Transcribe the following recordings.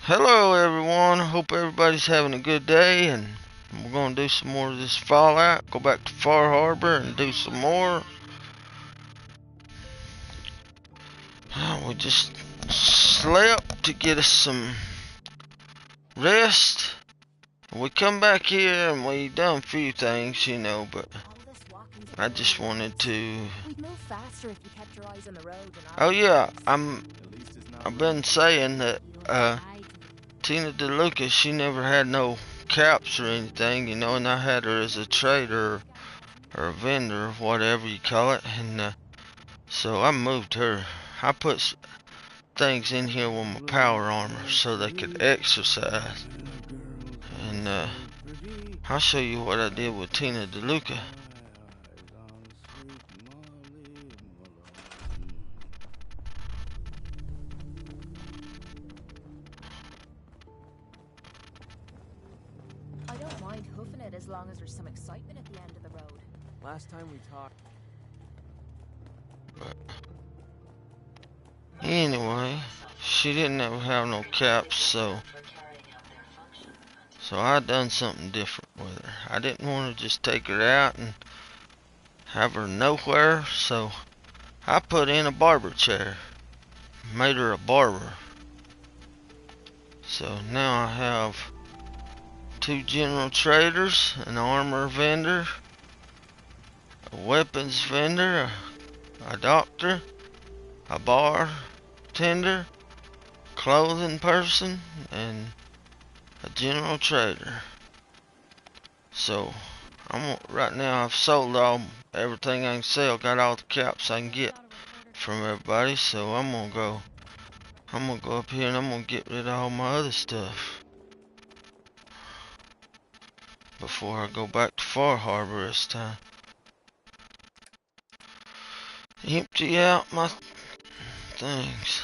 Hello everyone, hope everybody's having a good day, and we're going to do some more of this Fallout, go back to Far Harbor and do some more. We just slept to get us some rest. We come back here and we done a few things, but I just wanted to... Oh yeah, I've been saying that Tina DeLuca, she never had no caps or anything, and I had her as a trader or a vendor, whatever you call it, and so I moved her. I put things in here with my power armor so they could exercise, and I'll show you what I did with Tina DeLuca. I don't mind hoofing it as long as there's some excitement at the end of the road. Last time we talked. But anyway, she didn't ever have no caps, so I done something different with her. I didn't want to just take her out and have her nowhere, so I put in a barber chair. Made her a barber. So now I have 2 general traders, an armor vendor, a weapons vendor, a doctor, a bartender, clothing person, and a general trader. So right now I've sold everything I can sell, got all the caps I can get from everybody, so I'm gonna go up here and I'm gonna get rid of all my other stuff before I go back to Far Harbor this time. Empty out my things.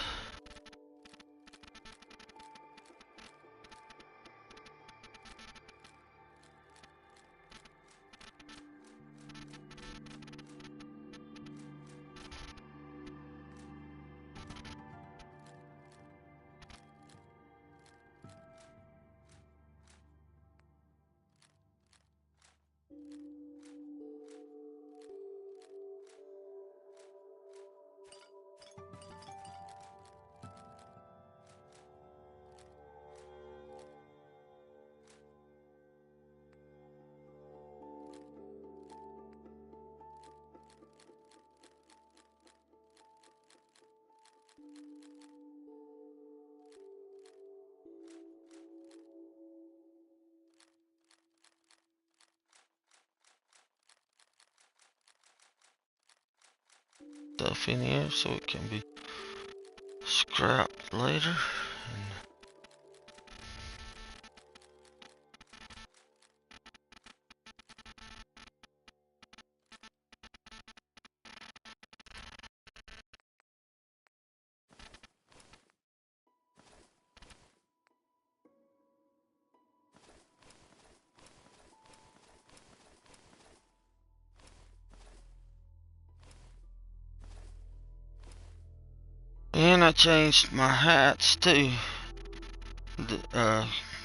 Stuff in here so it can be scrapped later. And I changed my hats too.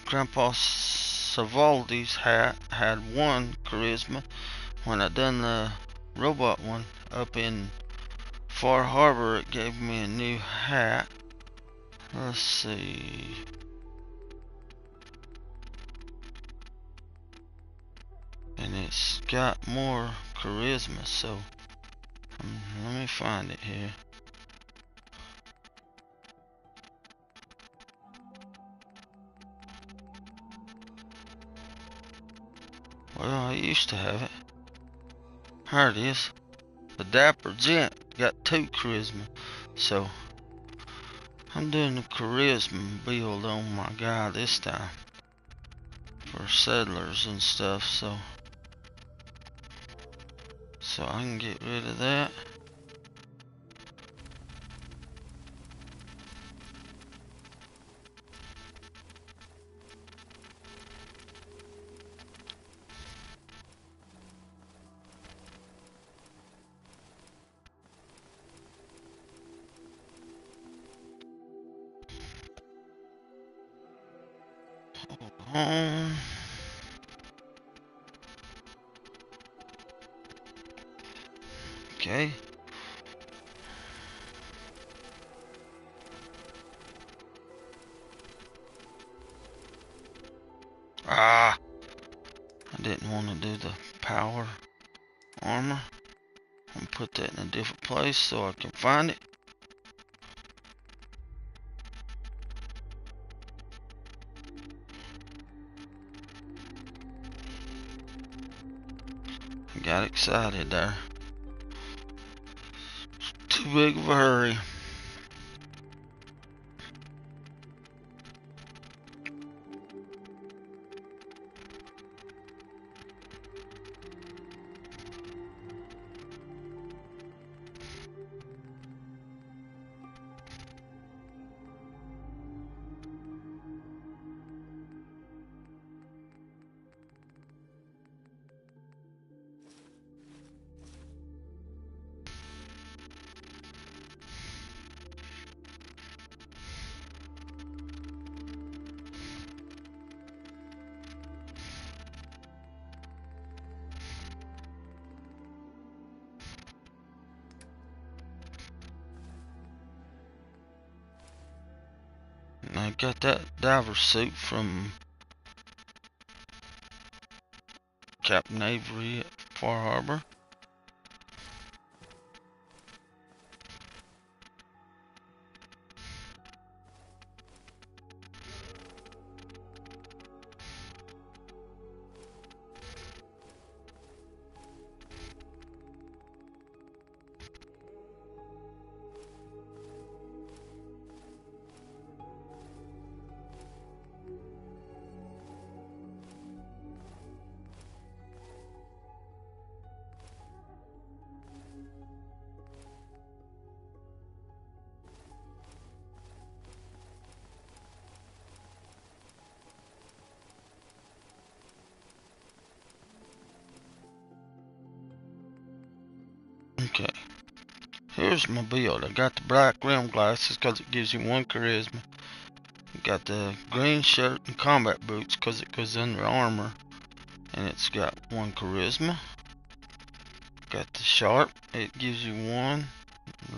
Grandpa Savaldi's hat had 1 charisma. When I done the robot one up in Far Harbor, it gave me a new hat. Let's see. And it's got more charisma, so let me find it here. Well, I used to have it. Here it is. The Dapper Gent got 2 charisma. So I'm doing the charisma build on my guy this time for settlers and stuff, so I can get rid of that. Um, okay. Ah, I didn't want to do the power armor. I'm gonna put that in a different place so I can find it. I got excited there. Too big of a hurry. And I got that diver suit from Captain Avery at Far Harbor. Okay, here's my build. I got the black rim glasses because it gives you 1 charisma. Got the green shirt and combat boots because it goes under armor and it's got 1 charisma. Got the sharp, it gives you 1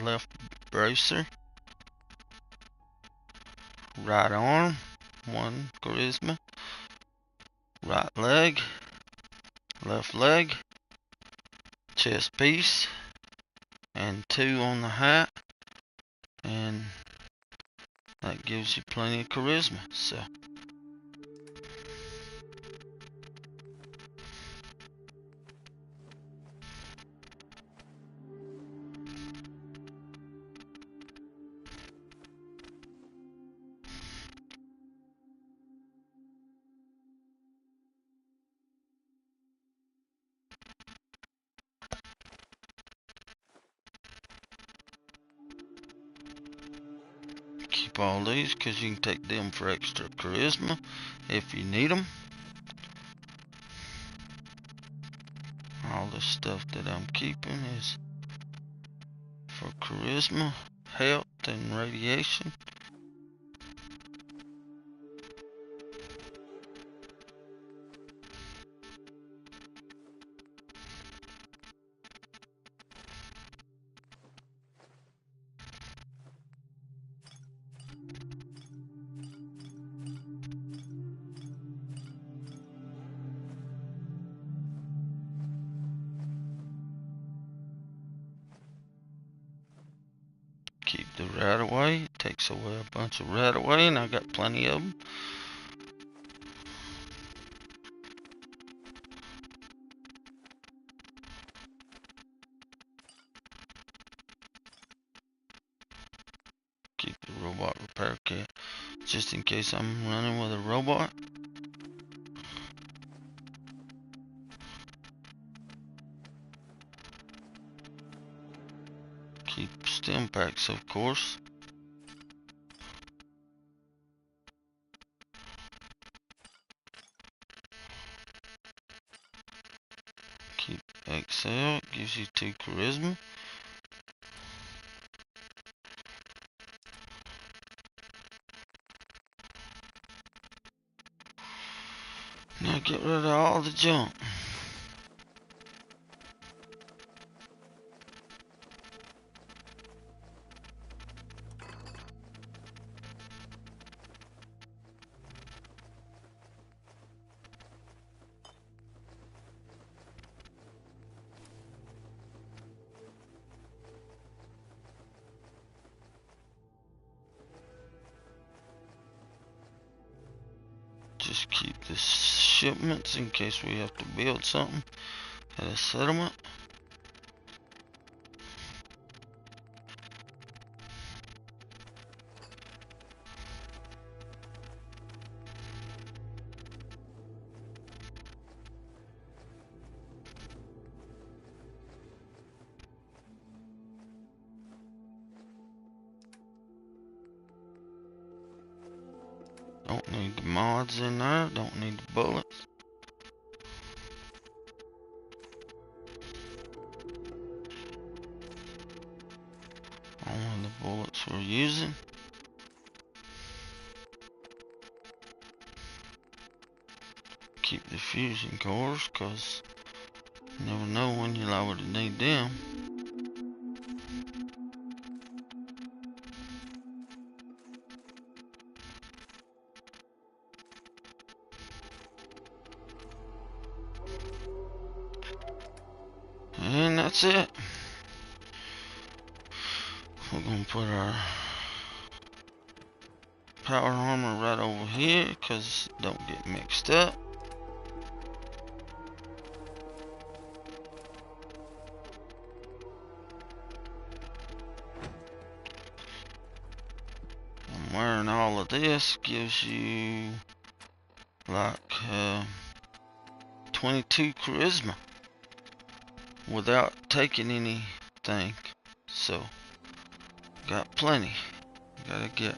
left bracer. Right arm, 1 charisma. Right leg, left leg, chest piece, and 2 on the hat, and that gives you plenty of charisma. So keep all these because you can take them for extra charisma if you need them. All the stuff that I'm keeping is for charisma, health, and radiation. Keep the rat away. It takes away a bunch of rat away, and I got plenty of them. Keep the robot repair kit just in case I'm running with a robot. Keep stim packs, of course. Keep XL, gives you 2 charisma. Now get rid of all the junk. Just keep the shipments in case we have to build something at a settlement. Don't need the mods in there, don't need the bullets. Only the bullets we're using. Keep the fusion cores, cause you never know when you'll liable to need them. And that's it. We're gonna put our power armor right over here, cause don't get mixed up. I'm wearing all of this, gives you like 22 charisma without taking anything. So got plenty. Gotta get.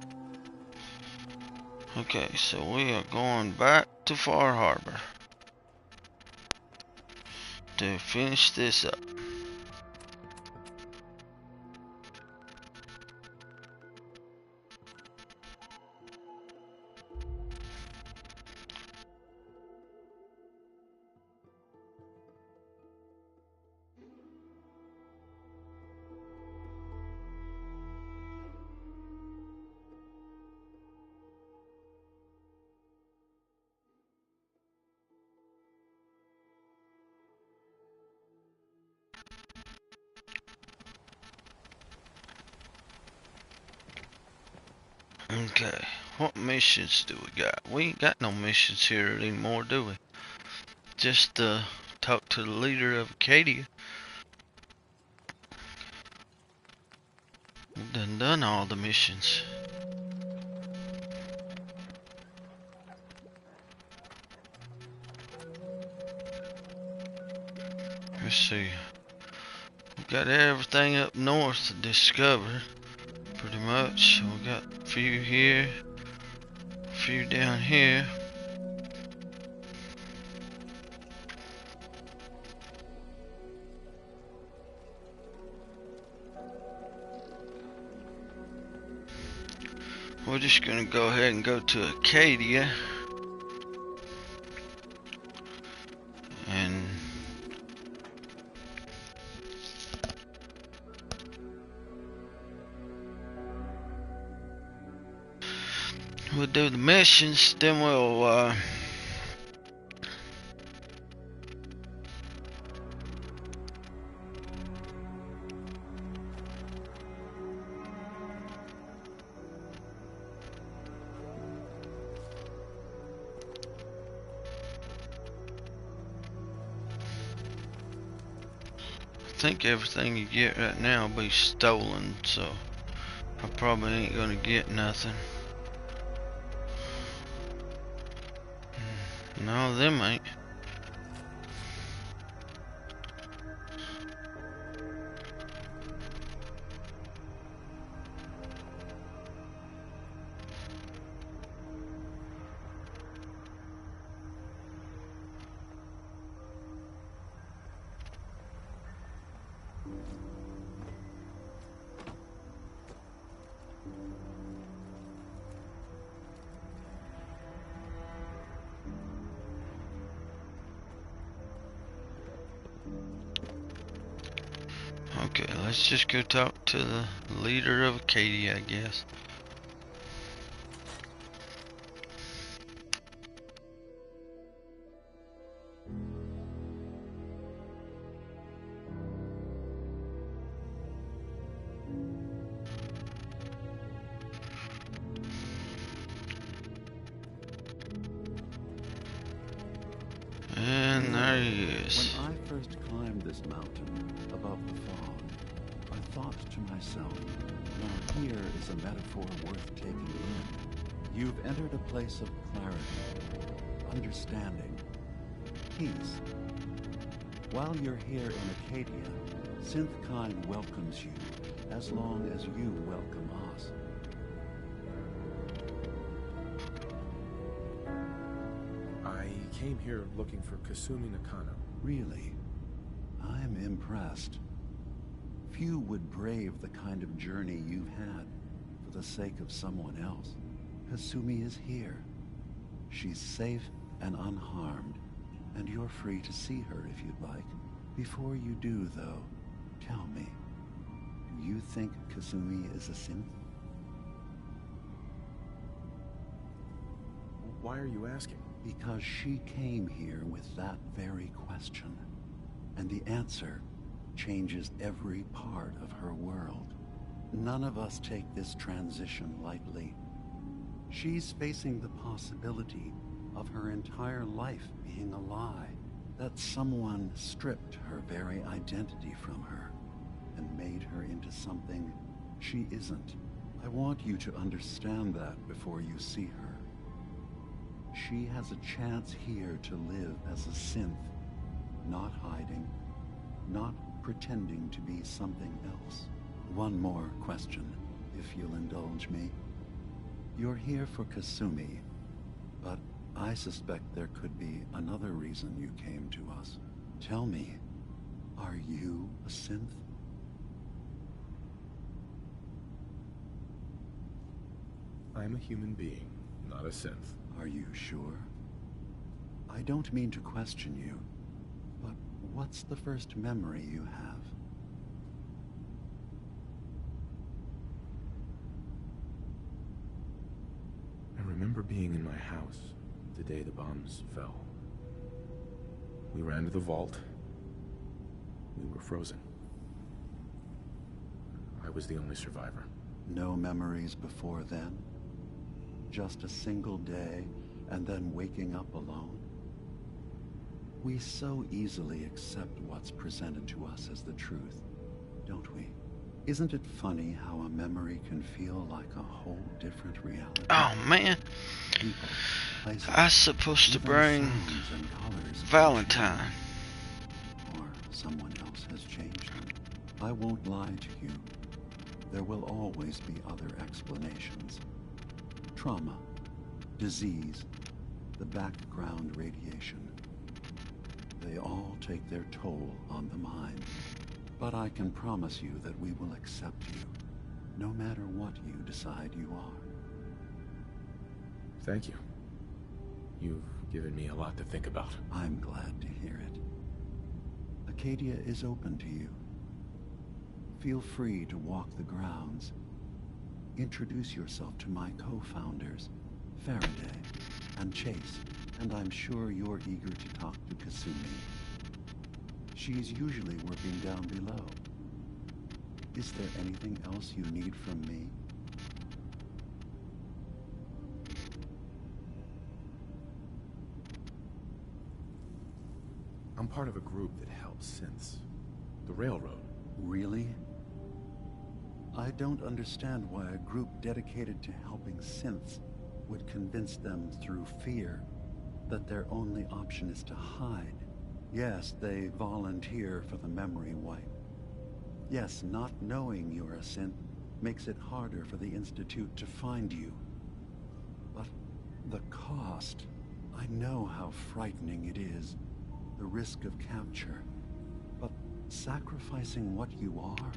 Okay, so we are going back to Far Harbor to finish this up. Okay, what missions do we got? We ain't got no missions here anymore, do we? Just talk to the leader of Acadia. We've done all the missions. Let's see. We got everything up north discovered, pretty much. We got a few here, a few down here. We're just gonna go ahead and go to Acadia and we'll do the missions, then we'll I think everything you get right now will be stolen, so I probably ain't gonna get nothing. No, them ain't. Let's just go talk to the leader of Acadia, I guess. And there he is. When I first climbed this mountain above the fog, I thought to myself, now here is a metaphor worth taking in. You've entered a place of clarity, understanding, peace. While you're here in Acadia, Synthkind welcomes you as long as you welcome us. I came here looking for Kasumi Nakano. Really? I'm impressed. Few would brave the kind of journey you've had for the sake of someone else. Kasumi is here. She's safe and unharmed, and you're free to see her if you'd like. Before you do, though, tell me, do you think Kasumi is a synth? Why are you asking? Because she came here with that very question, and the answer changes every part of her world. None of us take this transition lightly. She's facing the possibility of her entire life being a lie, that someone stripped her very identity from her and made her into something she isn't. I want you to understand that before you see her. She has a chance here to live as a synth, not hiding, not pretending to be something else. One more question, if you'll indulge me. You're here for Kasumi, but I suspect there could be another reason you came to us. Tell me, are you a synth? I'm a human being, not a synth. Are you sure? I don't mean to question you, but what's the first memory you have? I remember being in my house the day the bombs fell. We ran to the vault. We were frozen. I was the only survivor. No memories before then? Just a single day, and then waking up alone? We so easily accept what's presented to us as the truth, don't we? Isn't it funny how a memory can feel like a whole different reality? Oh man, People, places, I was supposed to even bring sounds and colors Valentine. or someone else has changed them. I won't lie to you. There will always be other explanations. Trauma, disease, the background radiation. They all take their toll on the mind. But I can promise you that we will accept you, no matter what you decide you are. Thank you. You've given me a lot to think about. I'm glad to hear it. Acadia is open to you. Feel free to walk the grounds. Introduce yourself to my co-founders, Faraday and Chase, and I'm sure you're eager to talk to Kasumi. She's usually working down below. Is there anything else you need from me? I'm part of a group that helps synths. The Railroad. Really? I don't understand why a group dedicated to helping synths would convince them through fear that their only option is to hide. Yes, they volunteer for the memory wipe. Yes, not knowing you're a synth makes it harder for the Institute to find you. But the cost, I know how frightening it is, the risk of capture. But sacrificing what you are,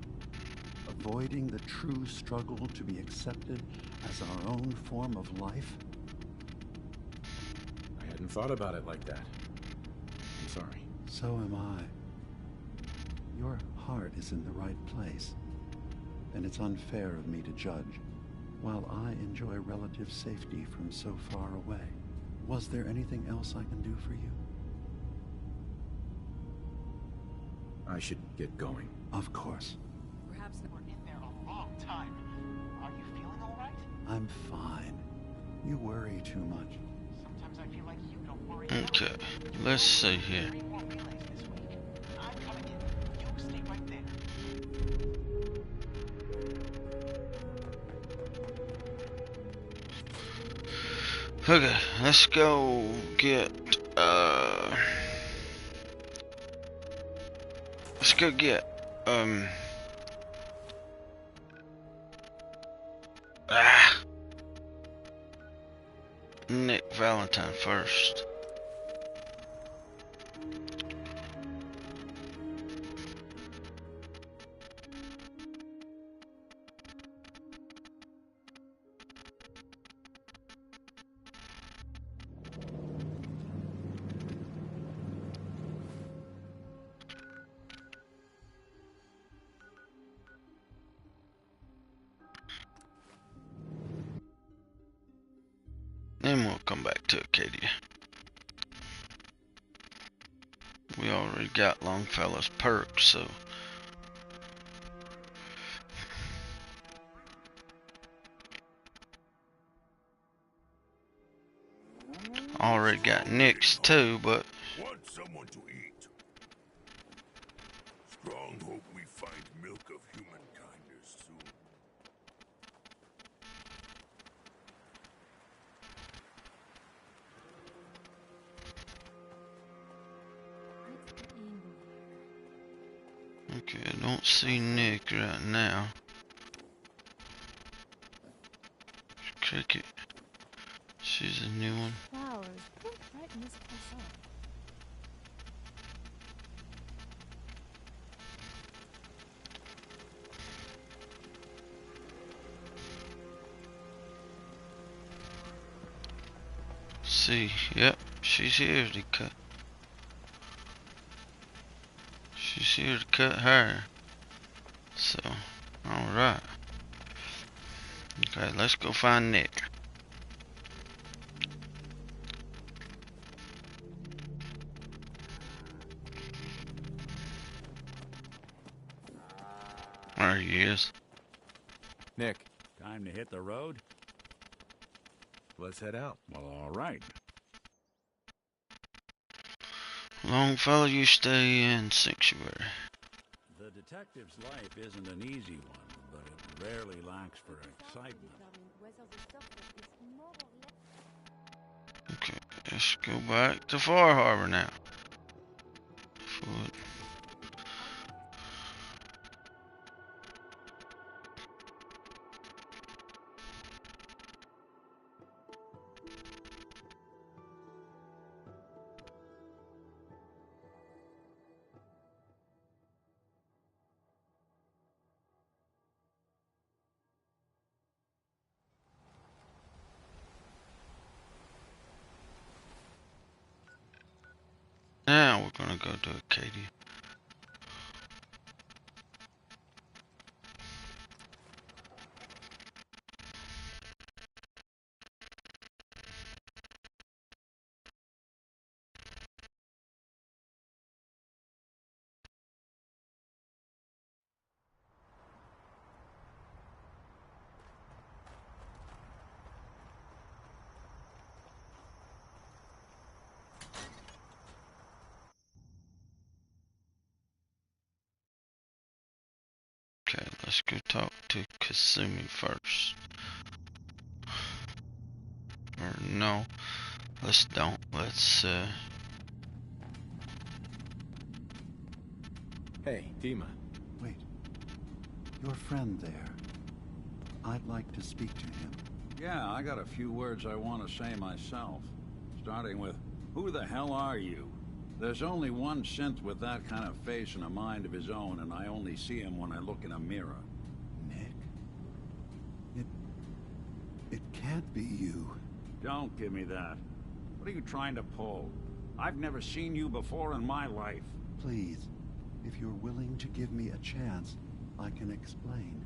avoiding the true struggle to be accepted as our own form of life? I hadn't thought about it like that. I'm sorry. So am I. You're heart is in the right place, and it's unfair of me to judge, while I enjoy relative safety from so far away. Was there anything else I can do for you? I should get going. Of course. Perhaps we're in there a long time. Are you feeling all right? I'm fine. You worry too much. Sometimes I feel like you don't worry. Okay, let's see here. 3 more relays this week. I'm coming in. You stay right there. Okay, let's go get, let's go get, Nick Valentine first. Then we'll come back to Acadia. We already got Longfellow's perks, so already got Nick's too, but Want someone to eat. Strong hope we find milk of human kindness soon. okay, I don't see Nick right now. Cricket. She's a new one. Flowers bloom right in this croissant. See, yep, she's here to cut. She's here to cut hair. So, alright. Okay, let's go find Nick. There he is. Nick, Time to hit the road? let's head out. Well, all right. Longfellow, you stay in Sanctuary. The detective's life isn't an easy one, but it rarely lacks for excitement. Okay, let's go back to Far Harbor now. Foot. Now we're gonna go to Acadia. Okay, let's go talk to Kasumi first. Or no, let's don't. Let's Hey, Dima. Wait. Your friend there. I'd like to speak to him. Yeah, I got a few words I want to say myself. Starting with, who the hell are you? There's only one synth with that kind of face and a mind of his own, and I only see him when I look in a mirror. Nick? It can't be you. Don't give me that. What are you trying to pull? I've never seen you before in my life. Please, If you're willing to give me a chance, I can explain.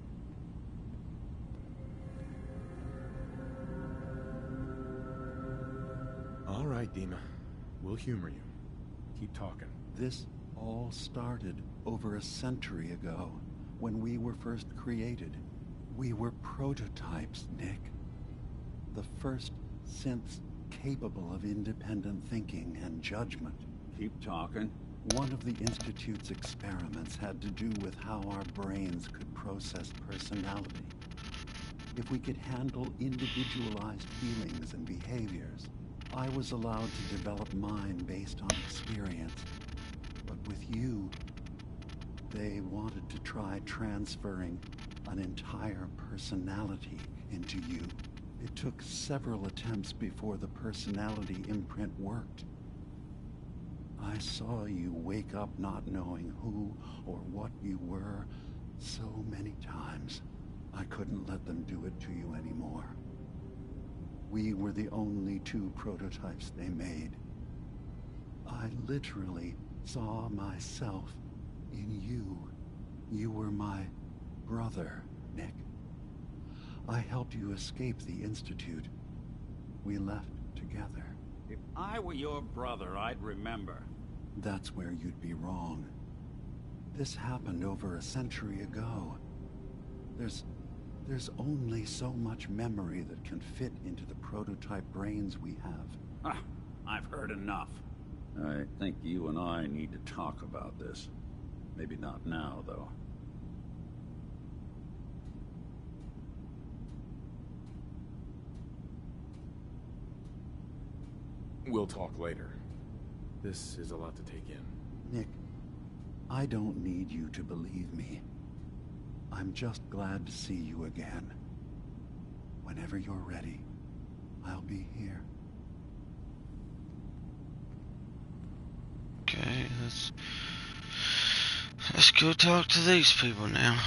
All right, Dima. We'll humor you. Keep talking. This all started over a century ago, when we were first created. We were prototypes, Nick. The first synths capable of independent thinking and judgment. Keep talking. One of the Institute's experiments had to do with how our brains could process personality. If we could handle individualized feelings and behaviors, I was allowed to develop mine based on experience. But with you, they wanted to try transferring an entire personality into you. It took several attempts before the personality imprint worked. I saw you wake up not knowing who or what you were so many times. I couldn't let them do it to you anymore. We were the only two prototypes they made. I literally saw myself in you. You were my brother, Nick. I helped you escape the Institute. We left together. If I were your brother, I'd remember. That's where you'd be wrong. This happened over a century ago. There's only so much memory that can fit into the prototype brains we have. Ah, I've heard enough. I think you and I need to talk about this. Maybe not now, though. We'll talk later. This is a lot to take in. Nick, I don't need you to believe me. I'm just glad to see you again. Whenever you're ready, I'll be here. Okay, let's go talk to these people now.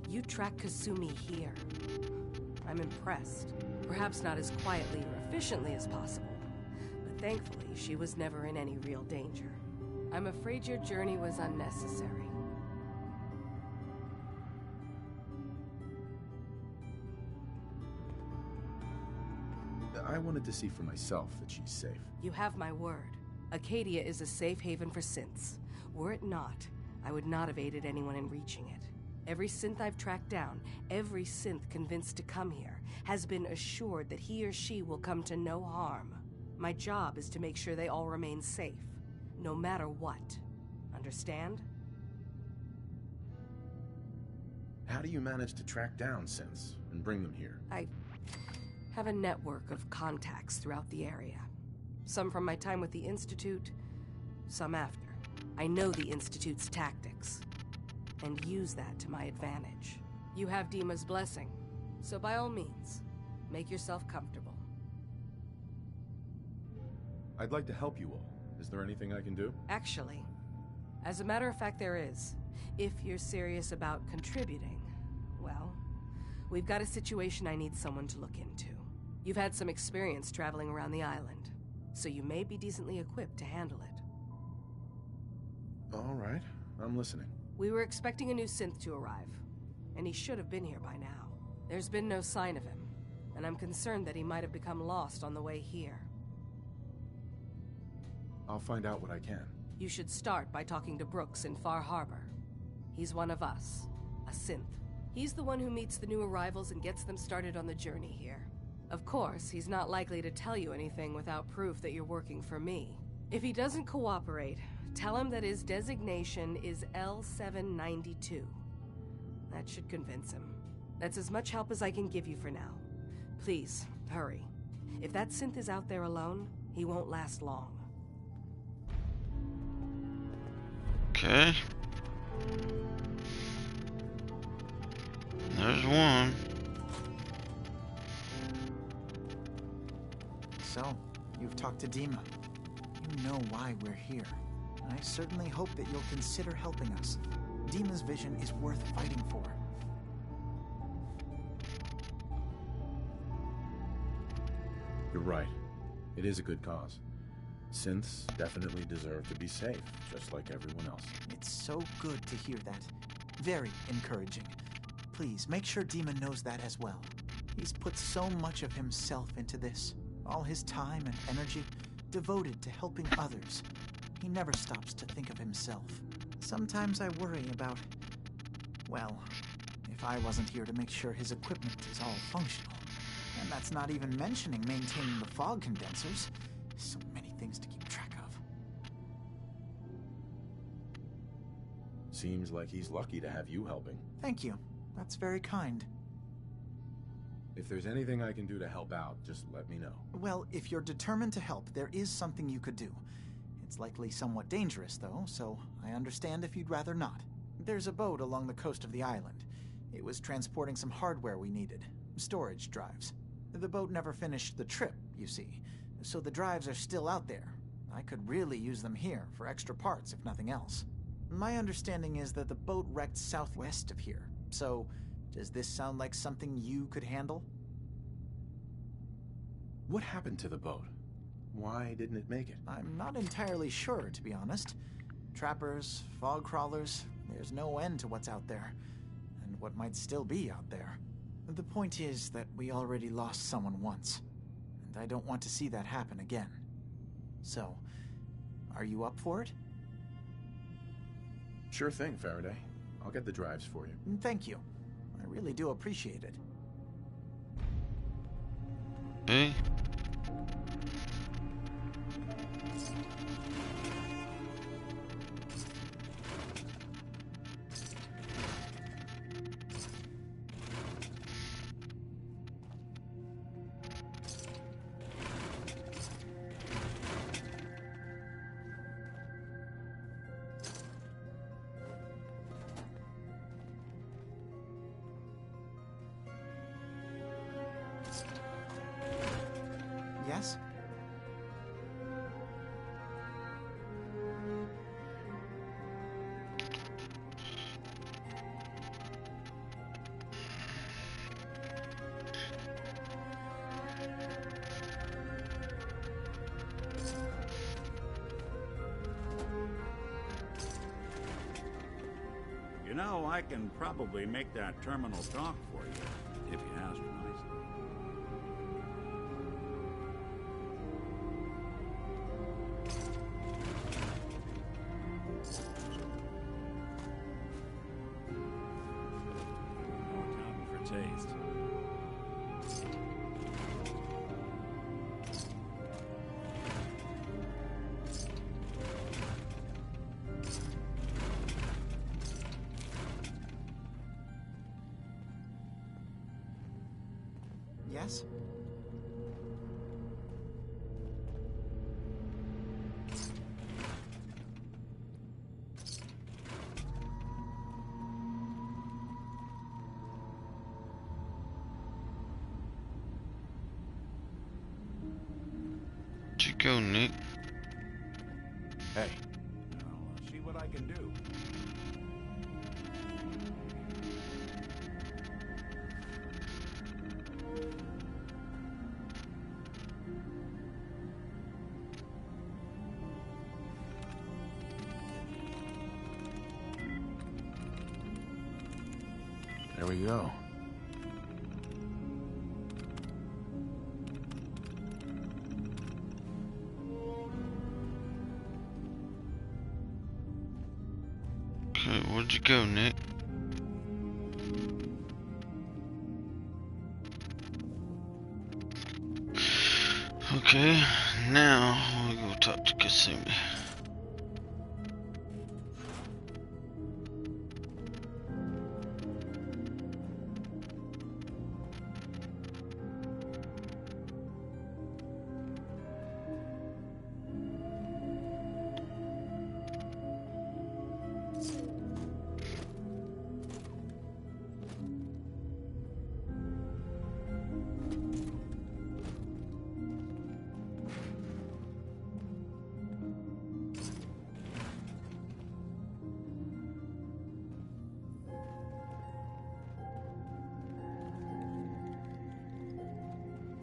You track Kasumi here. I'm impressed. Perhaps not as quietly or efficiently as possible, but thankfully she was never in any real danger. I'm afraid your journey was unnecessary. I wanted to see for myself that she's safe. You have my word. Acadia is a safe haven for synths. Were it not, I would not have aided anyone in reaching it. Every synth I've tracked down, every synth convinced to come here, has been assured that he or she will come to no harm. My job is to make sure they all remain safe, no matter what. Understand? How do you manage to track down synths and bring them here? I have a network of contacts throughout the area. Some from my time with the Institute, some after. I know the Institute's tactics, and use that to my advantage. You have Dima's blessing, so by all means, make yourself comfortable. I'd like to help you all. Is there anything I can do? Actually, as a matter of fact, there is. If you're serious about contributing, well, we've got a situation I need someone to look into. You've had some experience traveling around the island, so you may be decently equipped to handle it. All right, I'm listening. We were expecting a new synth to arrive, and he should have been here by now. There's been no sign of him, and I'm concerned that he might have become lost on the way here. I'll find out what I can. You should start by talking to Brooks in Far Harbor. He's one of us, a synth. He's the one who meets the new arrivals and gets them started on the journey here. Of course, he's not likely to tell you anything without proof that you're working for me. If he doesn't cooperate, tell him that his designation is L792. That should convince him. That's as much help as I can give you for now. Please, hurry. If that synth is out there alone, he won't last long. Okay. There's one. So, you've talked to Dima. You know why we're here. I certainly hope that you'll consider helping us. Dima's vision is worth fighting for. You're right. It is a good cause. Synths definitely deserve to be safe, just like everyone else. It's so good to hear that. Very encouraging. Please, make sure Dima knows that as well. He's put so much of himself into this. All his time and energy devoted to helping others. He never stops to think of himself. Sometimes I worry about... well, if I wasn't here to make sure his equipment is all functional. And that's not even mentioning maintaining the fog condensers. So many things to keep track of. Seems like he's lucky to have you helping. Thank you. That's very kind. If there's anything I can do to help out, just let me know. Well, if you're determined to help, there is something you could do. It's likely somewhat dangerous, though, so I understand if you'd rather not. There's a boat along the coast of the island. It was transporting some hardware we needed. Storage drives. The boat never finished the trip, you see, so the drives are still out there. I could really use them here for extra parts, if nothing else. My understanding is that the boat wrecked southwest of here, so does this sound like something you could handle? What happened to the boat? Why didn't it make it? I'm not entirely sure, to be honest. Trappers, fog crawlers, there's no end to what's out there, and what might still be out there. The point is that we already lost someone once, and I don't want to see that happen again. So, are you up for it? Sure thing, Faraday. I'll get the drives for you. Thank you. I really do appreciate it. Hey. Yes? You know, I can probably make that terminal talk for you, if you ask nicely. No time for taste. Yes? Where'd you go, Nick? Hey, I'll see what I can do. There we go. Okay, where'd you go, Nick? Okay, now we'll go talk to Kasumi.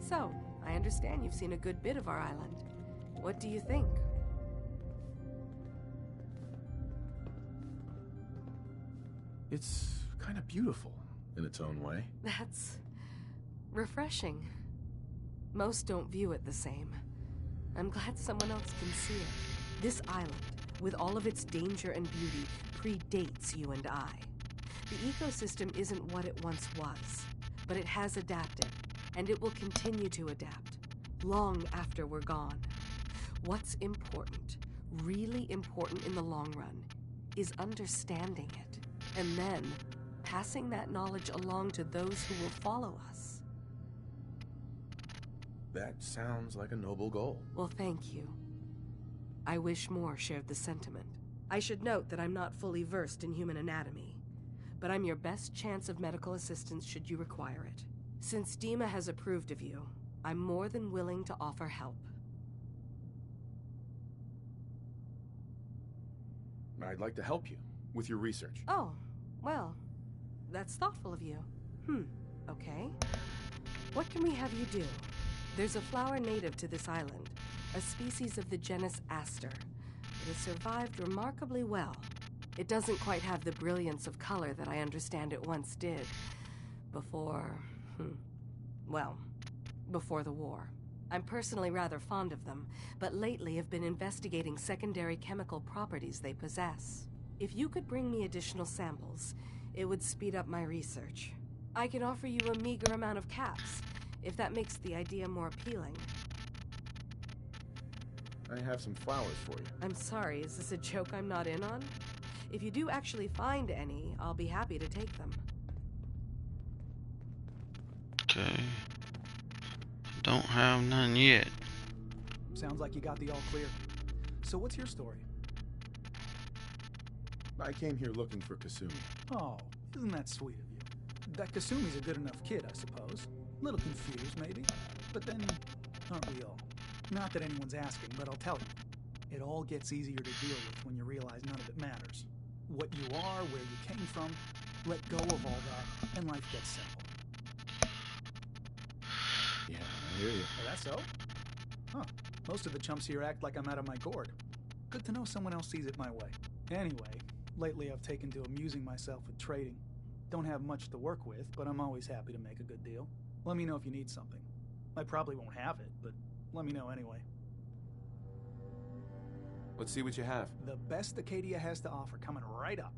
So, I understand you've seen a good bit of our island. What do you think? It's kind of beautiful in its own way. That's refreshing. Most don't view it the same. I'm glad someone else can see it. This island, with all of its danger and beauty, predates you and I. The ecosystem isn't what it once was, but it has adapted, and it will continue to adapt, long after we're gone. What's important, really important in the long run, is understanding it, and then passing that knowledge along to those who will follow us. That sounds like a noble goal. Well, thank you. I wish more shared the sentiment. I should note that I'm not fully versed in human anatomy, but I'm your best chance of medical assistance should you require it. Since Dima has approved of you, I'm more than willing to offer help. I'd like to help you with your research. Oh, well, that's thoughtful of you. Okay. What can we have you do? There's a flower native to this island, a species of the genus Aster. It has survived remarkably well. It doesn't quite have the brilliance of color that I understand it once did. Before the war. I'm personally rather fond of them, but lately have been investigating secondary chemical properties they possess. If you could bring me additional samples, it would speed up my research. I can offer you a meager amount of caps, if that makes the idea more appealing. I have some flowers for you. I'm sorry, is this a joke I'm not in on? If you do actually find any, I'll be happy to take them. Okay. Don't have none yet. Sounds like you got the all clear. So what's your story? I came here looking for Kasumi. Oh, isn't that sweet of you? That Kasumi's a good enough kid, I suppose. Little confused, maybe. But then, aren't we all? Not that anyone's asking, but I'll tell you. It all gets easier to deal with when you realize none of it matters. What you are, where you came from, let go of all that, and life gets simple. Yeah, I hear you. Oh, that's so? Huh. Most of the chumps here act like I'm out of my gourd. Good to know someone else sees it my way. Anyway, lately I've taken to amusing myself with trading. Don't have much to work with, but I'm always happy to make a good deal. Let me know if you need something. I probably won't have it, but let me know anyway. Let's see what you have. The best Acadia has to offer coming right up.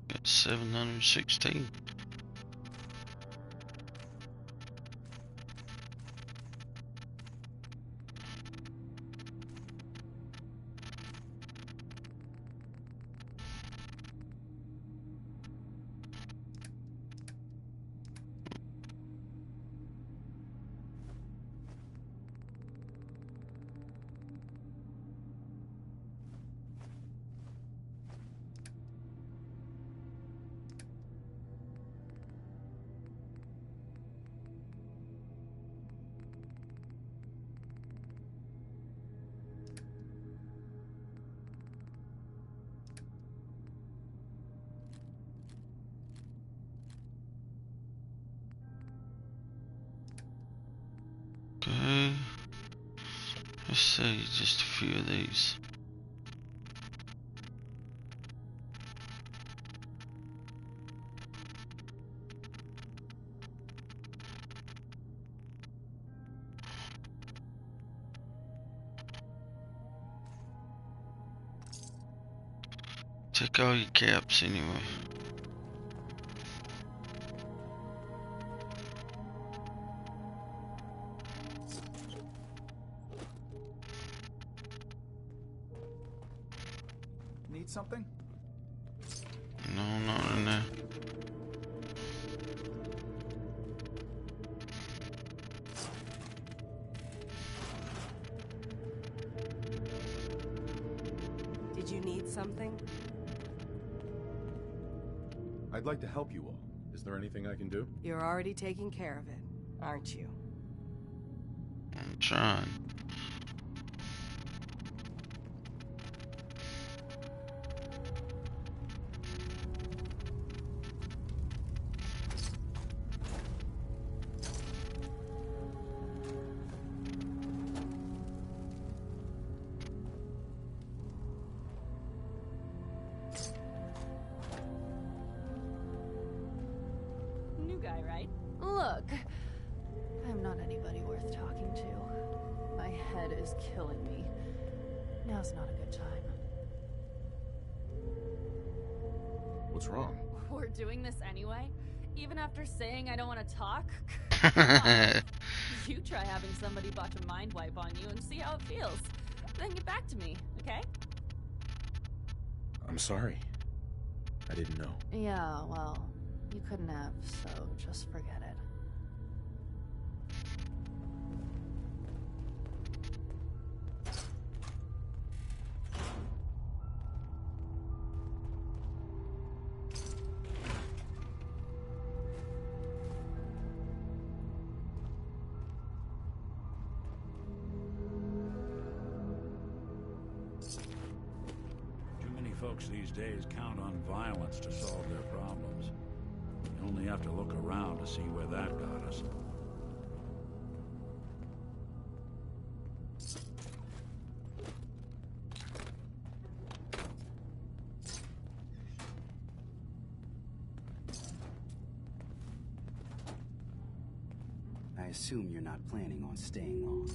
Got 716. Okay. Let's see just a few of these. Take all your caps anyway. Need something? No, not in there. Did you need something? I'd like to help you all. Is there anything I can do? You're already taking care of it, aren't you? I'm trying. guy, right? Look, I'm not anybody worth talking to. My head is killing me. Now's not a good time. What's wrong? We're doing this anyway? Even after saying I don't want to talk? You try having somebody botch a mind wipe on you and see how it feels. Then get back to me, okay? I'm sorry. I didn't know. Yeah, well, you couldn't have, so just forget it. Too many folks these days count on violence to solve their problems. You only have to look around to see where that got us. I assume you're not planning on staying long.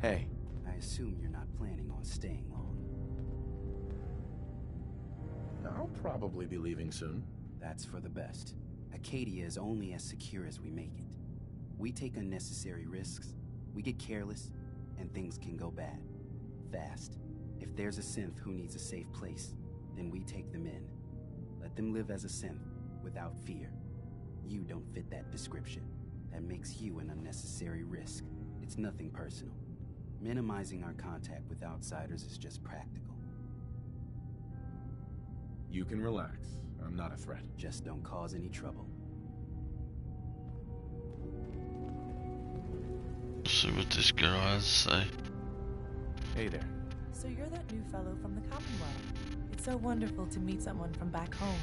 Hey. I assume you're not planning on staying long. I'll probably be leaving soon. That's for the best. Acadia is only as secure as we make it. We take unnecessary risks, we get careless, and things can go bad. Fast. If there's a synth who needs a safe place, then we take them in. Let them live as a synth, without fear. You don't fit that description. That makes you an unnecessary risk. It's nothing personal. Minimizing our contact with outsiders is just practical. You can relax. I'm not a threat. Just don't cause any trouble. See what this girl has to say. Hey there. So you're that new fellow from the Commonwealth. It's so wonderful to meet someone from back home.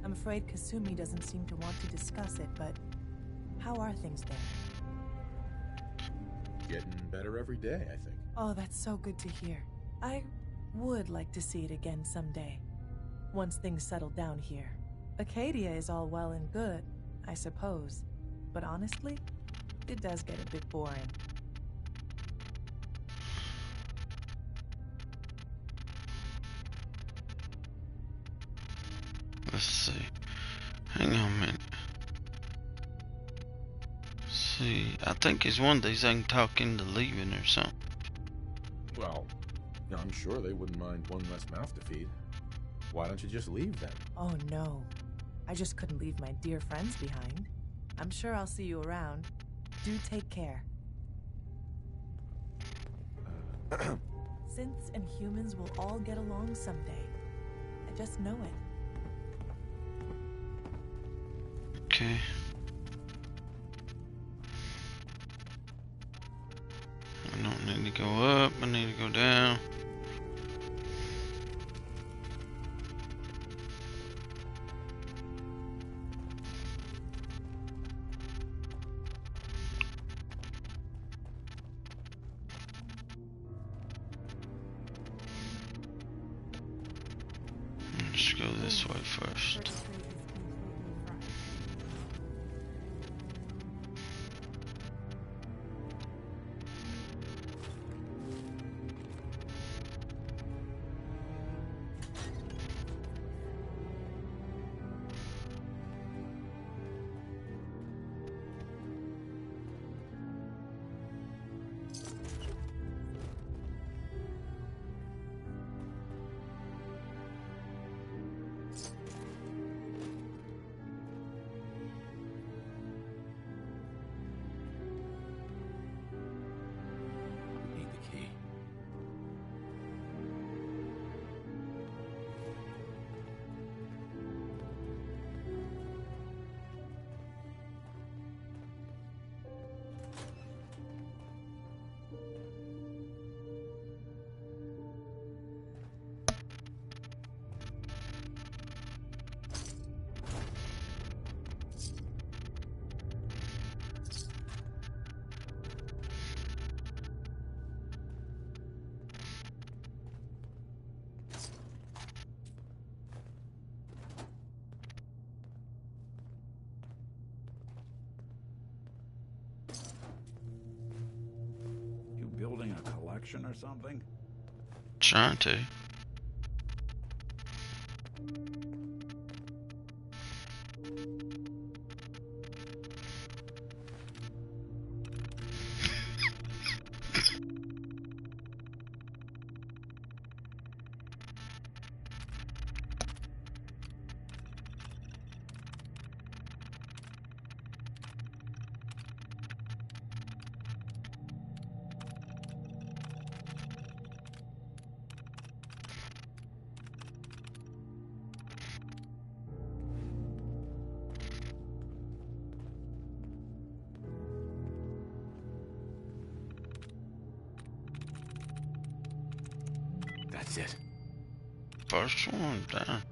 I'm afraid Kasumi doesn't seem to want to discuss it, but how are things there? Getting better every day, I think. Oh, that's so good to hear. I would like to see it again someday. Once things settle down here. Acadia is all well and good, I suppose. But honestly, it does get a bit boring. Let's see. Hang on a minute. See, I think it's one of these I can talk into leaving or something. Well, I'm sure they wouldn't mind one less mouth to feed. Why don't you just leave then? Oh no. I just couldn't leave my dear friends behind. I'm sure I'll see you around. Do take care. Synths and humans will all get along someday. I just know it. Okay. I don't need to go up, I need to go down. Let's go this way first. profession or something? Trying to. That's it. First one done.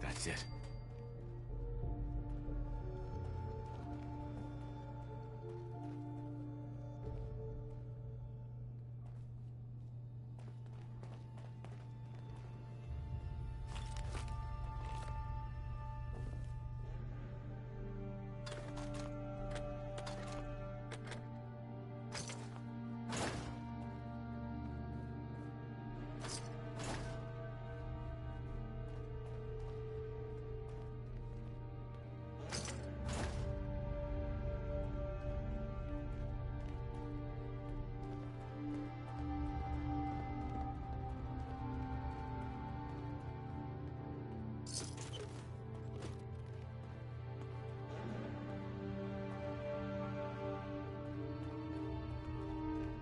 That's it.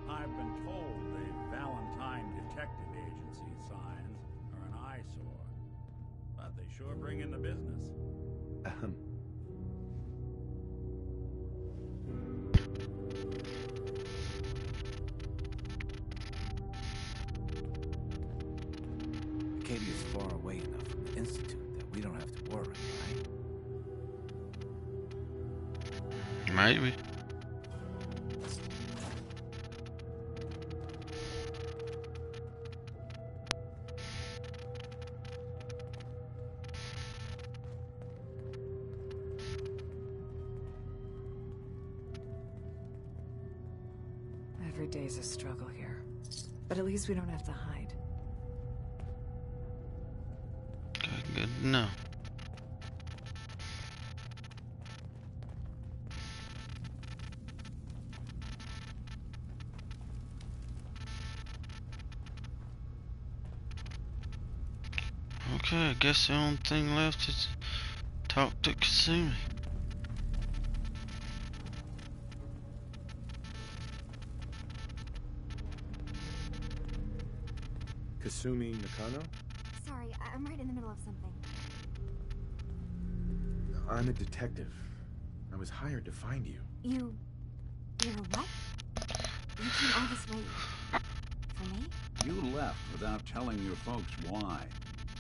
I've been told the Valentine Detective Agency signs are an eyesore, but they sure bring in the business. Acadia's far away enough from the Institute that we don't have to worry, right? Maybe. Every day's a struggle here. But at least we don't have to hide. Good to know. Okay, I guess the only thing left is talk to Kasumi. Kasumi Nakano? Sorry, I'm right in the middle of something. I'm a detective. I was hired to find you. You're what? You came all this way for me? You left without telling your folks why.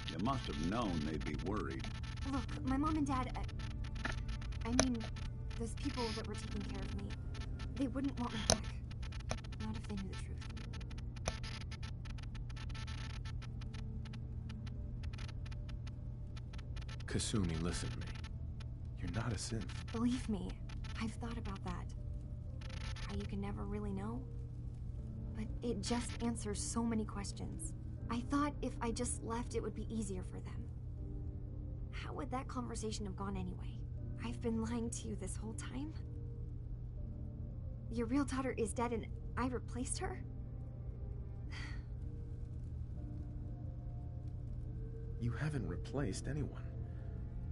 You must have known they'd be worried. Look, my mom and dad, I mean, those people that were taking care of me, they wouldn't want me back. Not if they knew the truth. Kasumi, listen to me. not a synth. Believe me, I've thought about that. How you can never really know. But it just answers so many questions. I thought if I just left, it would be easier for them. How would that conversation have gone anyway? I've been lying to you this whole time? Your real daughter is dead and I replaced her? You haven't replaced anyone.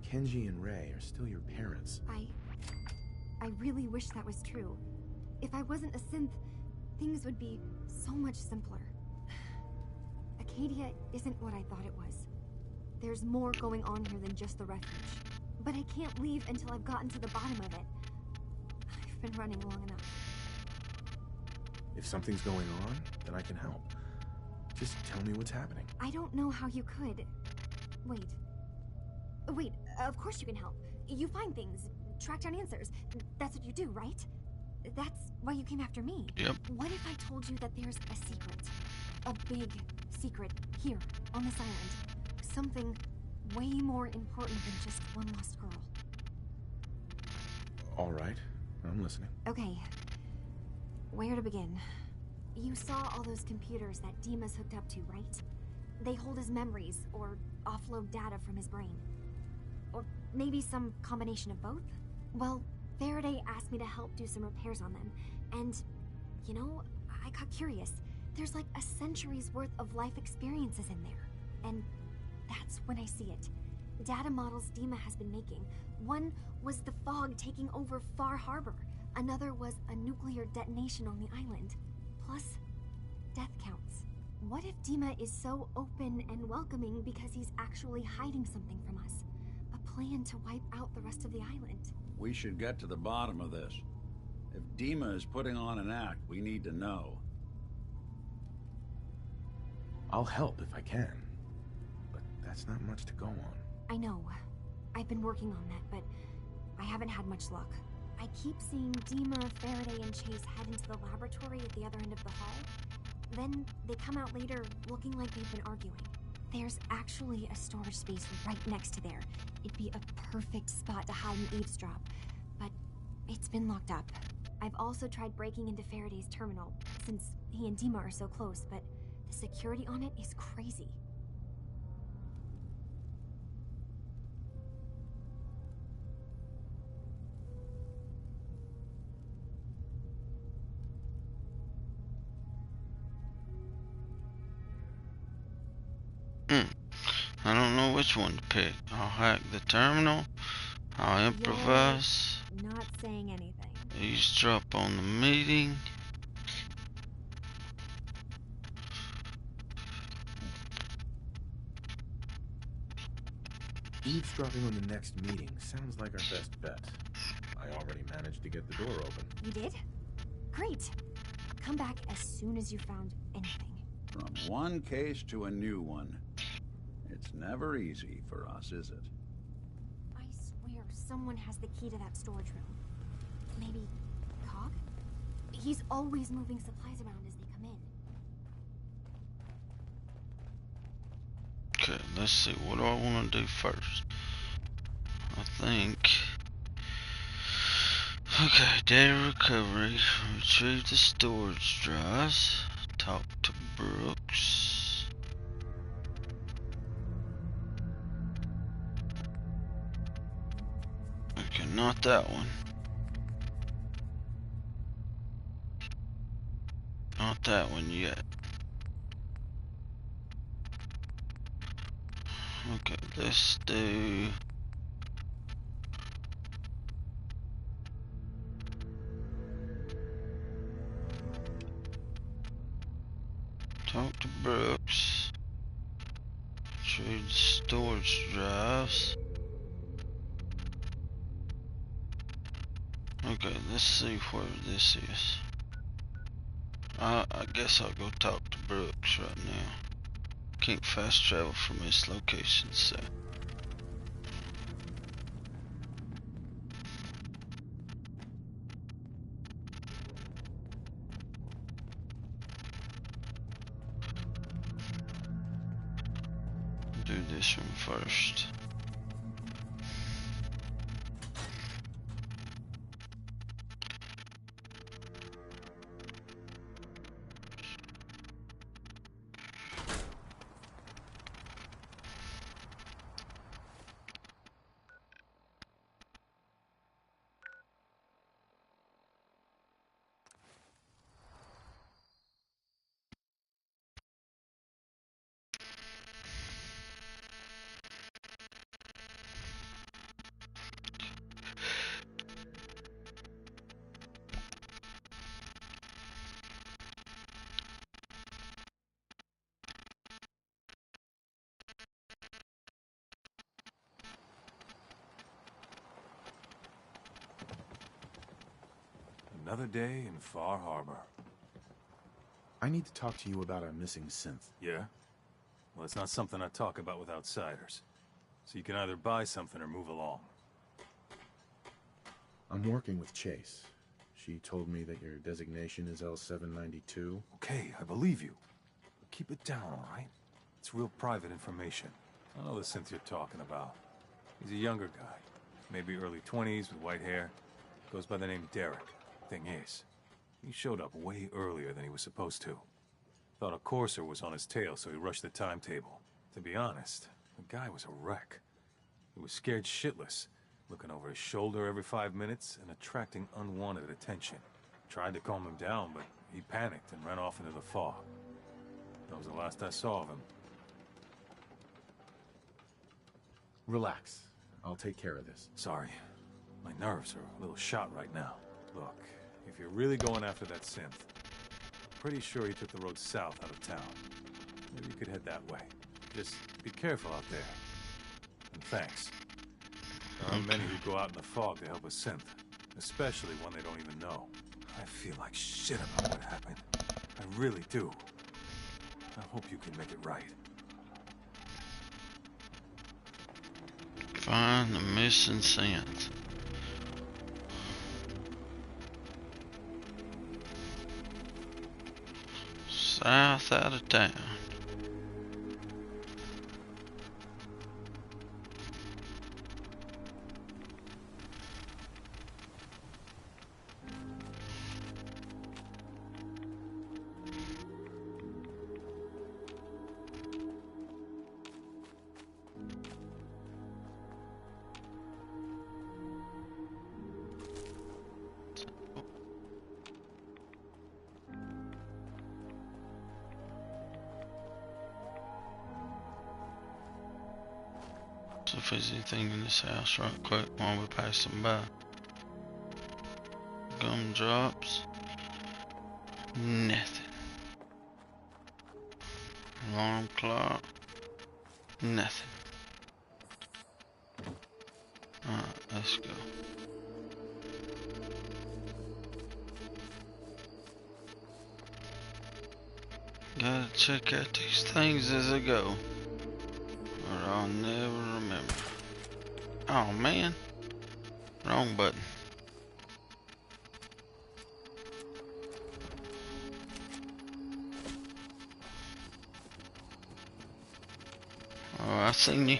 Kenji and Rei are still your parents. I really wish that was true. If I wasn't a synth, things would be so much simpler. Acadia isn't what I thought it was. There's more going on here than just the refuge. But I can't leave until I've gotten to the bottom of it. I've been running long enough. If something's going on, then I can help. Just tell me what's happening. I don't know how you could. Wait, of course you can help. You find things, track down answers. That's what you do, right? That's why you came after me. Yep. What if I told you that there's a secret? A big secret here, on this island. Something way more important than just one lost girl. All right, I'm listening. Okay. Where to begin? You saw all those computers that Dima's hooked up to, right? They hold his memories, or offload data from his brain. Or maybe some combination of both? Well, Faraday asked me to help do some repairs on them, and, you know, I got curious. There's like a century's worth of life experiences in there, and that's when I see it. Data models Dima has been making. One was the fog taking over Far Harbor. Another was a nuclear detonation on the island. Plus, death counts. What if Dima is so open and welcoming because he's actually hiding something from us? A plan to wipe out the rest of the island. We should get to the bottom of this. If Dima is putting on an act, we need to know. I'll help if I can. But that's not much to go on. I know. I've been working on that, but I haven't had much luck. I keep seeing Dima, Faraday, and Chase head into the laboratory at the other end of the hall. Then they come out later looking like they've been arguing. There's actually a storage space right next to there. It'd be a perfect spot to hide and eavesdrop, but it's been locked up. I've also tried breaking into Faraday's terminal, since he and Dima are so close, but the security on it is crazy. I don't know which one to pick. I'll hack the terminal. I'll improvise. You're not saying anything. Eavesdrop on the meeting. Eavesdropping on the next meeting sounds like our best bet. I already managed to get the door open. You did? Great. Come back as soon as you found anything. From one case to a new one. It's never easy for us, is it? I swear someone has the key to that storage room. Maybe Cog? He's always moving supplies around as they come in. Okay, let's see. What do I want to do first? I think... Okay, data recovery. Retrieve the storage drives. Talk to Brooks. Okay, not that one. Not that one yet. Okay, let's do... Talk to Brooks. Trade storage drives. Okay, let's see where this is. I guess I'll go talk to Brooks right now. Can't fast travel from this location, so... do this one first. Another day in Far Harbor. I need to talk to you about a missing synth. Yeah? Well, it's not something I talk about with outsiders. So you can either buy something or move along. I'm working with Chase. She told me that your designation is L792. Okay, I believe you. But keep it down, all right? It's real private information. I know the synth you're talking about. He's a younger guy. Maybe early 20s with white hair. Goes by the name Derek. Thing is, he showed up way earlier than he was supposed to. Thought a courser was on his tail, so he rushed the timetable. To be honest, the guy was a wreck. He was scared shitless, looking over his shoulder every 5 minutes and attracting unwanted attention. Tried to calm him down, but he panicked and ran off into the fog. That was the last I saw of him. Relax. I'll take care of this. Sorry. My nerves are a little shot right now. Look, if you're really going after that synth, pretty sure he took the road south out of town. Maybe you could head that way. Just be careful out there. And thanks. There aren't many who go out in the fog to help a synth, especially one they don't even know. I feel like shit about what happened. I really do. I hope you can make it right. Find the missing synth. South out of town. So if there's anything in this house right quick while we're passing by. Gumdrops. Nothing. Alarm clock. Nothing. Alright, let's go. Gotta check out these things as I go. Or I'll never remember. Oh man. Wrong button. Oh, I seen you.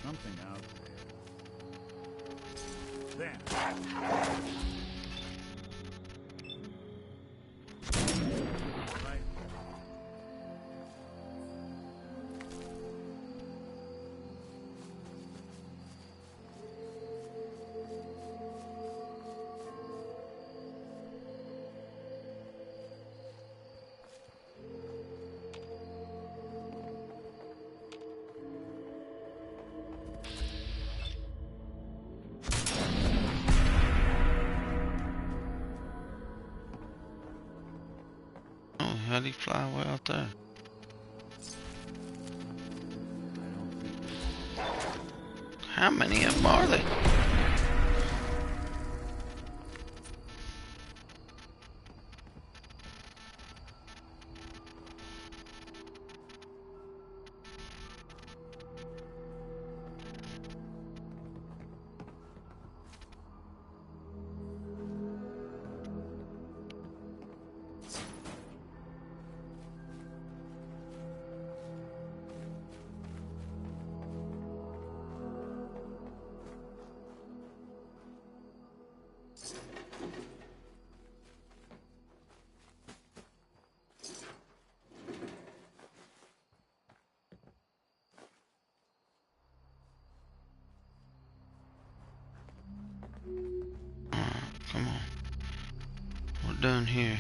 Something out there. Right. Oh, how'd he fly way out there? How many of them are there? Come on. We're done here.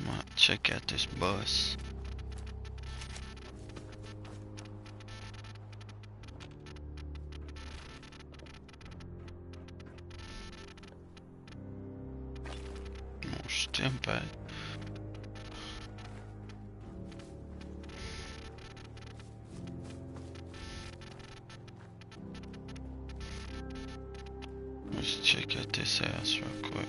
Might check out this bus. More stim pad. Let's check out this house real quick.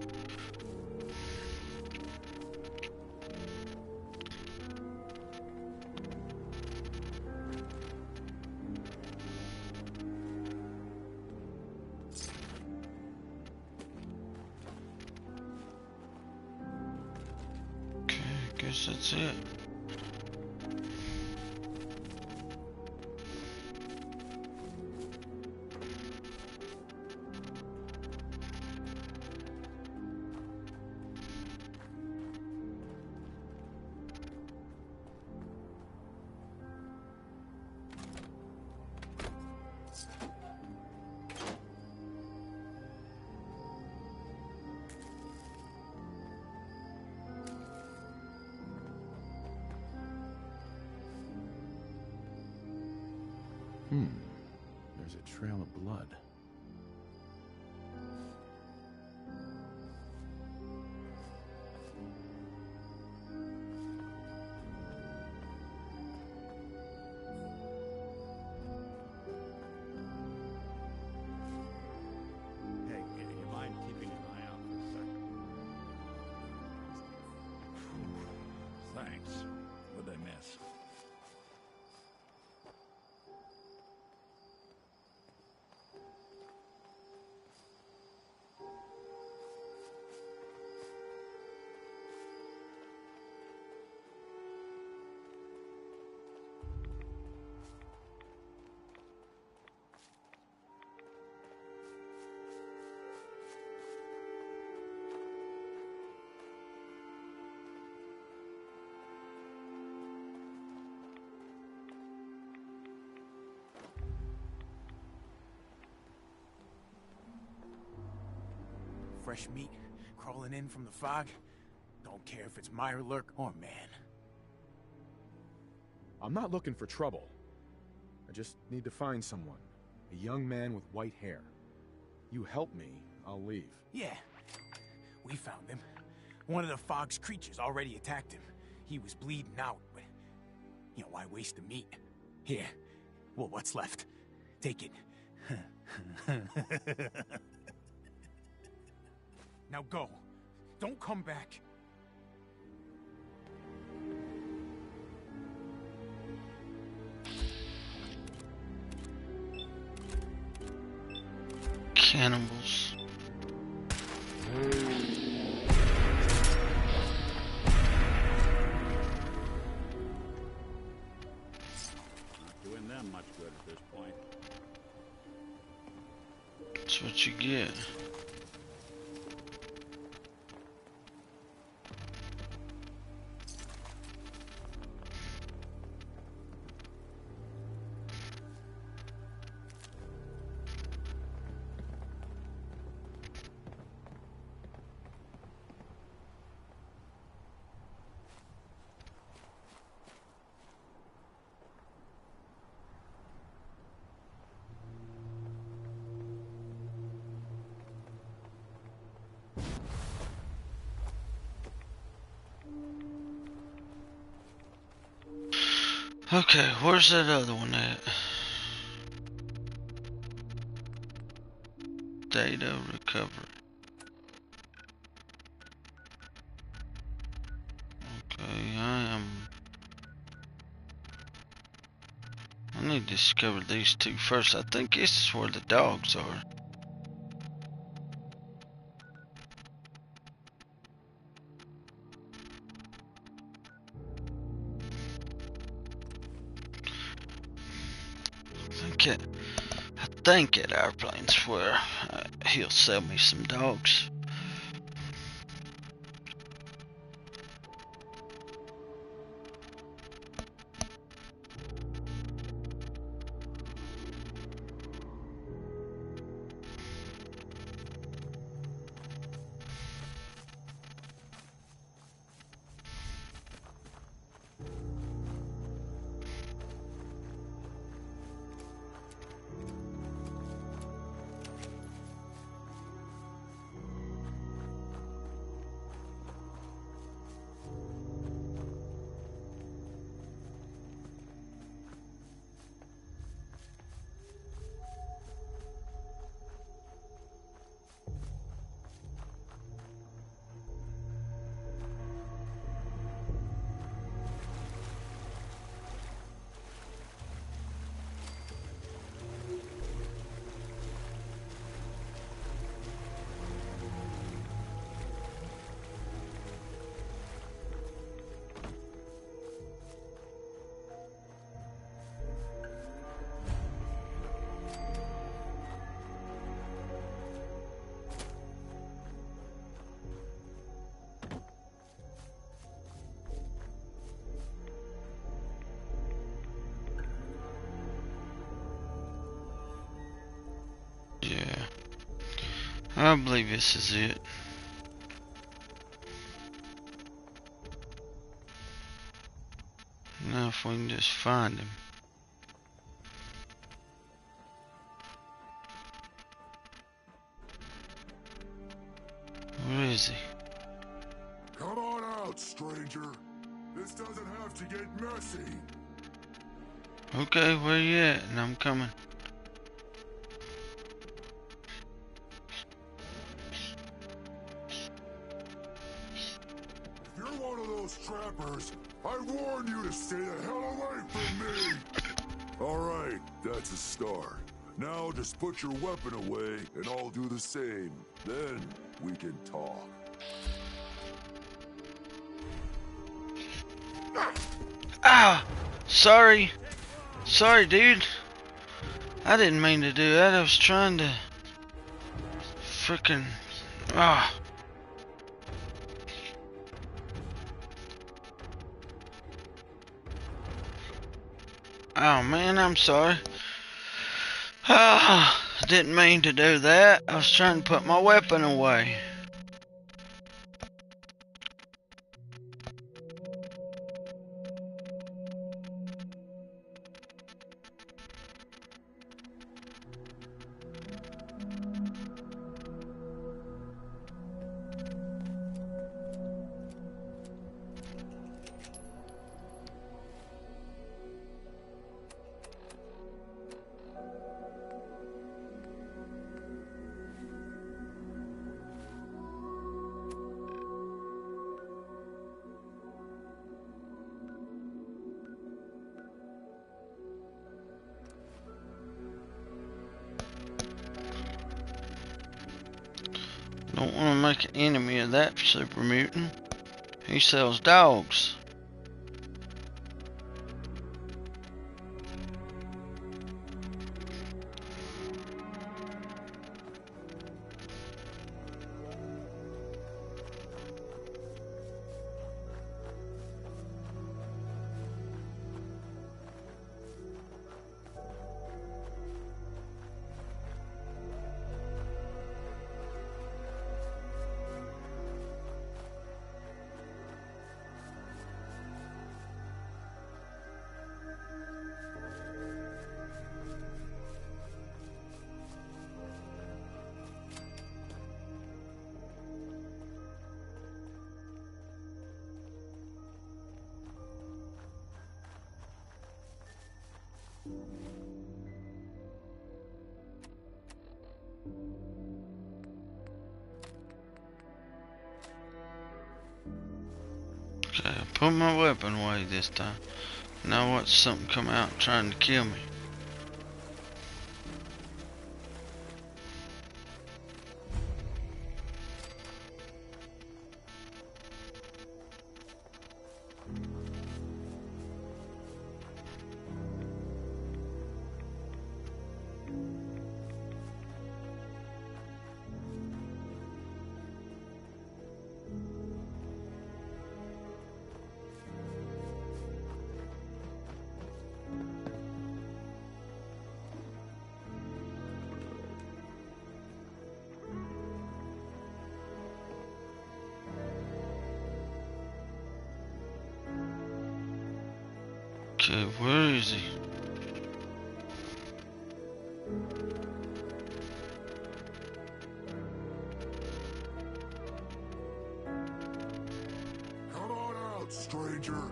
Okay, I guess that's it. There's a trail of blood. Hey, you mind keeping an eye out for a second? Thanks. What'd I miss? Fresh meat crawling in from the fog. Don't care if it's Mirelurk or man. I'm not looking for trouble. I just need to find someone. A young man with white hair. You help me, I'll leave. Yeah, we found him. One of the fog's creatures already attacked him. He was bleeding out, but, you know, why waste the meat? Here, well, what's left? Take it. Now go. Don't come back. Cannibals. Not doing them much good at this point. That's what you get. Okay, where's that other one at? Data recovery. Okay, I need to discover these two first. I think this is where the dogs are. I think at Airplane's where he'll sell me some dogs. I believe this is it. Now if we can just find him. Where is he? Come on out, stranger. This doesn't have to get messy. Okay, where you at? And I'm coming. If you're one of those trappers, I warn you to stay the hell away from me! Alright, that's a start. Now just put your weapon away, and I'll do the same. Then we can talk. Ah! Sorry. Sorry, dude. I didn't mean to do that. I was trying to... Frickin'... Ah. Oh man, I'm sorry. Ah, didn't mean to do that. I was trying to put my weapon away. Don't want to make an enemy of that super mutant. He sells dogs. Okay, I put my weapon away this time. Now watch something come out trying to kill me. Okay, where is he? Come on out, stranger.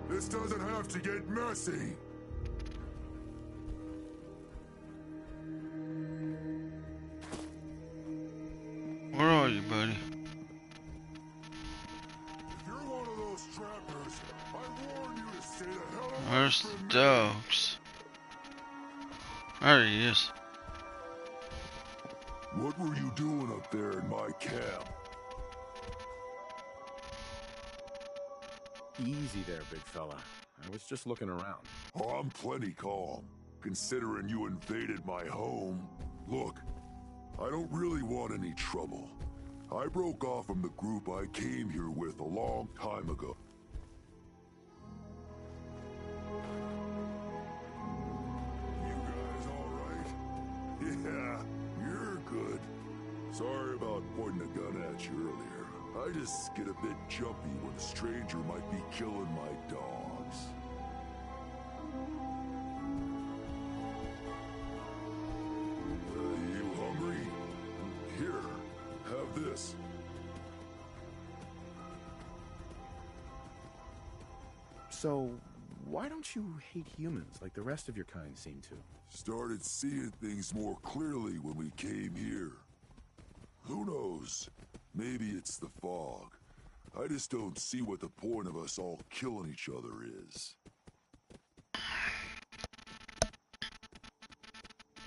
This doesn't have to get messy. Where are you, buddy? If you're one of those trappers, I warn you to stay the hell away Where's from the me. dogs? There he is. What were you doing up there in my camp? Easy there, big fella. I was just looking around. Oh, I'm plenty calm, considering you invaded my home. Look, I don't really want any trouble. I broke off from the group I came here with a long time ago. You guys all right? Yeah, you're good. Sorry about pointing a gun at you earlier. I just get a bit jumpy when a stranger might be killing my dogs. You hungry? Here, have this. So, why don't you hate humans like the rest of your kind seem to? Started seeing things more clearly when we came here. Who knows? Maybe it's the fog. I just don't see what the point of us all killing each other is.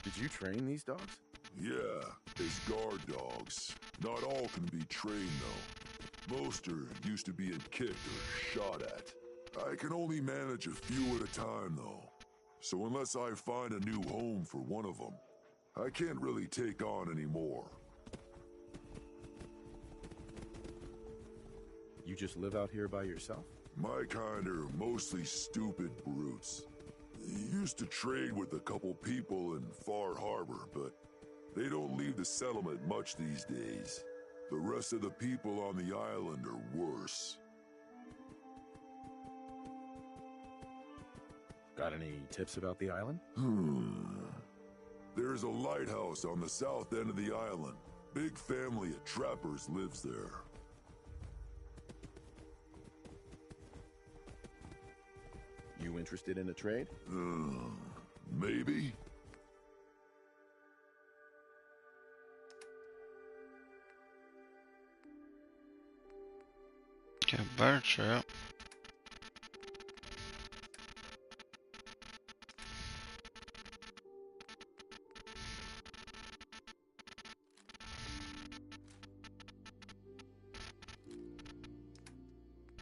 Did you train these dogs? Yeah, as guard dogs. Not all can be trained, though. Most are used to being kicked or shot at. I can only manage a few at a time, though. So unless I find a new home for one of them, I can't really take on any more. You just live out here by yourself? My kind are mostly stupid brutes. Used to trade with a couple people in Far Harbor, but they don't leave the settlement much these days. The rest of the people on the island are worse. Got any tips about the island? There's a lighthouse on the south end of the island. Big family of trappers lives there. You interested in a trade? Maybe. Got a bear trap.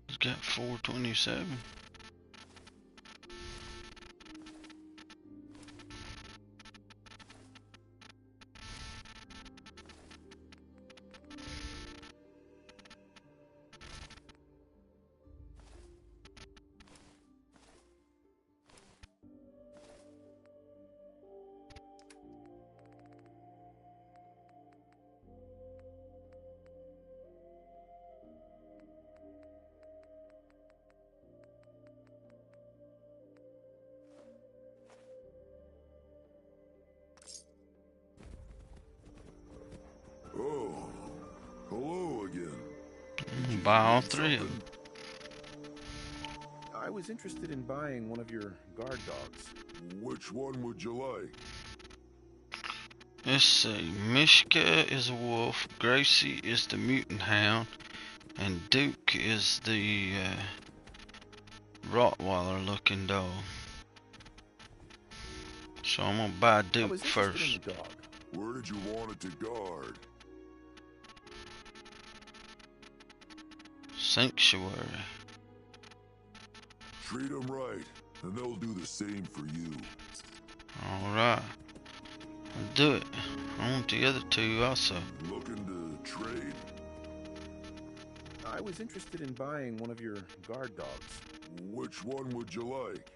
It's got 427. Oh, hello again. Buy all three of them. I was interested in buying one of your guard dogs. Which one would you like? Let's see. Mishka is a wolf, Gracie is the mutant hound, and Duke is the Rottweiler looking dog. So I'm gonna buy Duke first. Where did you want it to guard? Sanctuary. Treat them right, and they'll do the same for you. Alright. I'll do it. I want the other two also. Looking to trade? I was interested in buying one of your guard dogs. Which one would you like?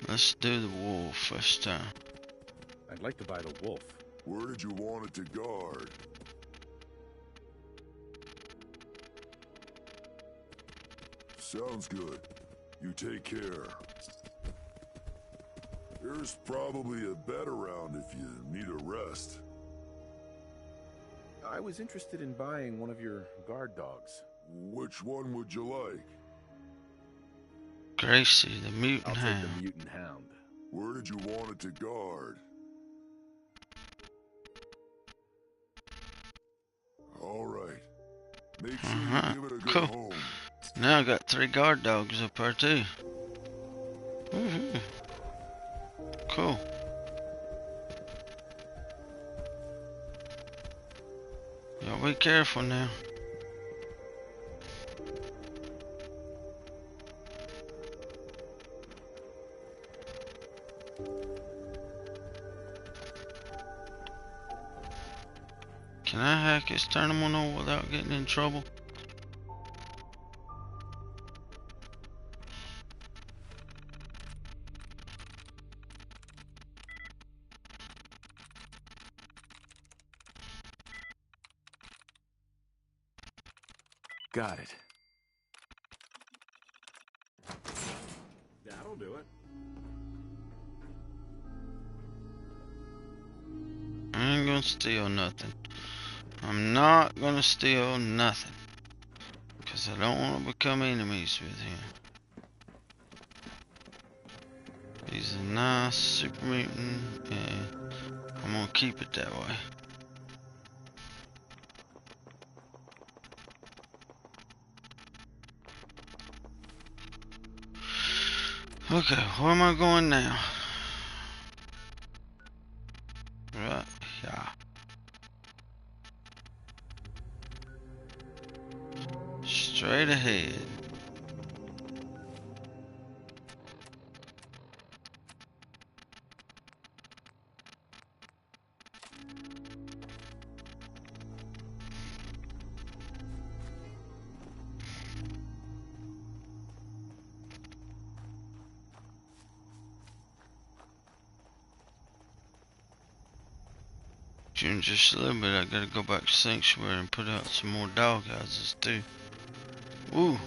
Let's do the wolf this time. I'd like to buy the wolf. Where did you want it to guard? Sounds good. You take care. There's probably a bed around if you need a rest. I was interested in buying one of your guard dogs. Which one would you like? Gracie, the mutant I'll hound. take the mutant hound. Where did you want it to guard? Alright. Make sure you give it a good Cool. home. Now I got 3 guard dogs up there too. Cool. Y'all be careful now. Can I hack his tournament on without getting in trouble? Got it. That'll do it. I ain't gonna steal nothing. I'm not gonna steal nothing. Because I don't want to become enemies with him. He's a nice super mutant, and I'm gonna keep it that way. Okay, where am I going now? Right, yeah. Straight ahead. In just a little bit, I gotta go back to Sanctuary and put out some more dog houses too. Woo!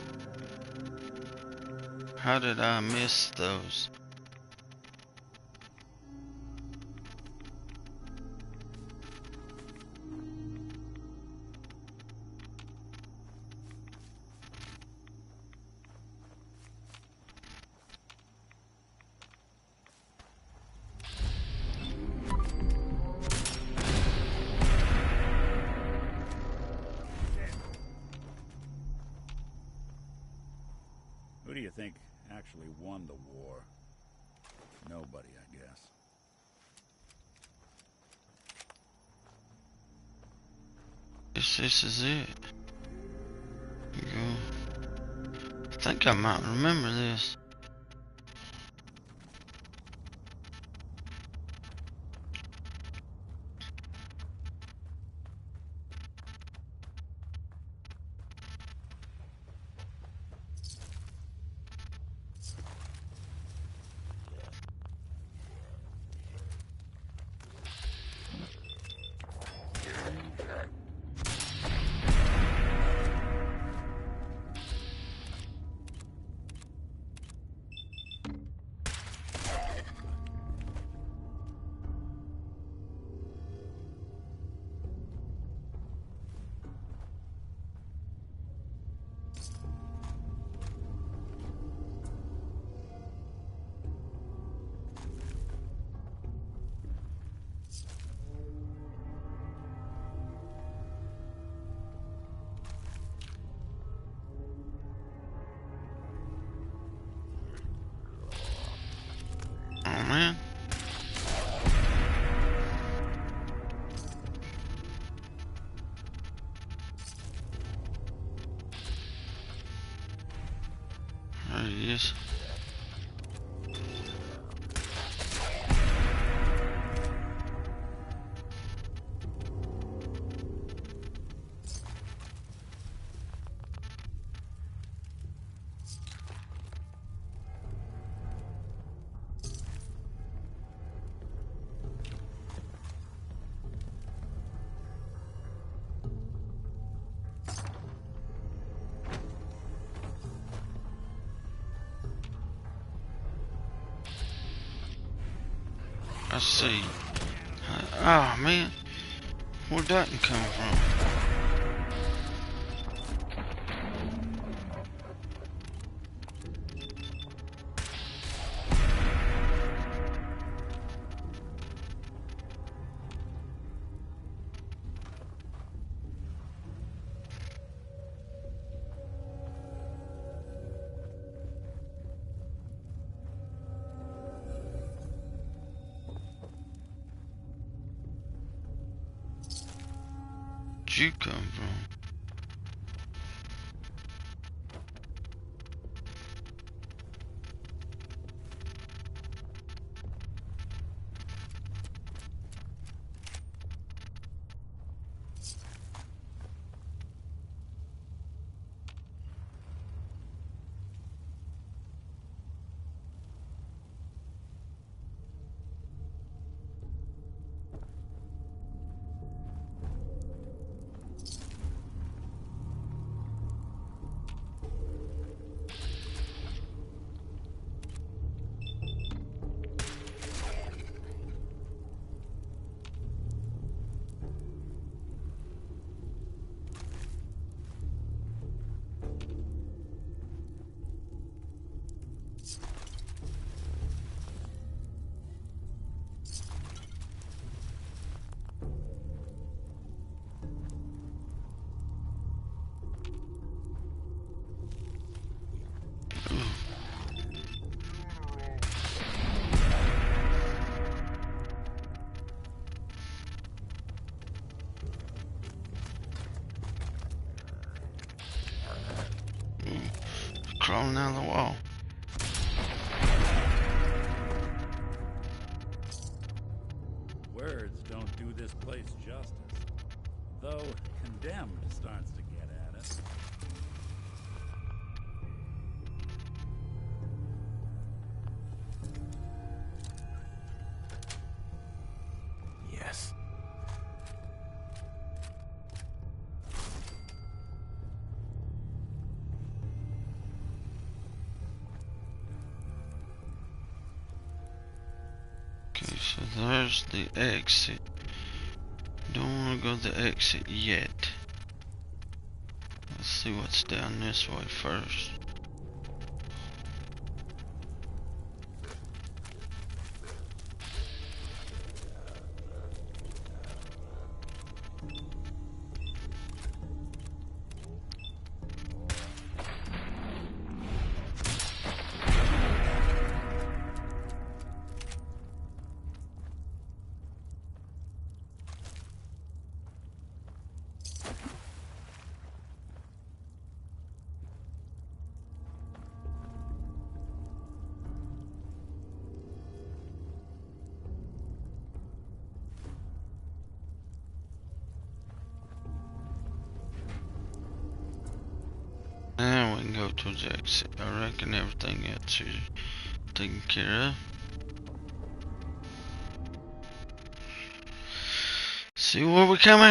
How did I miss those? Who do you think actually won the war? Nobody, I guess. Guess this is it. Go. I think I might remember this. Oh man. There he is. Let's see. Oh man, where'd that come from? Where'd you come from? crawling out of the wall. Words don't do this place justice. Though condemned starts to get at it. Yes. Okay, so there's the exit. Don't want to go the exit yet. Let's see what's down this way first. Now we can go towards the exit. I reckon everything else is taken care of. See where we come out.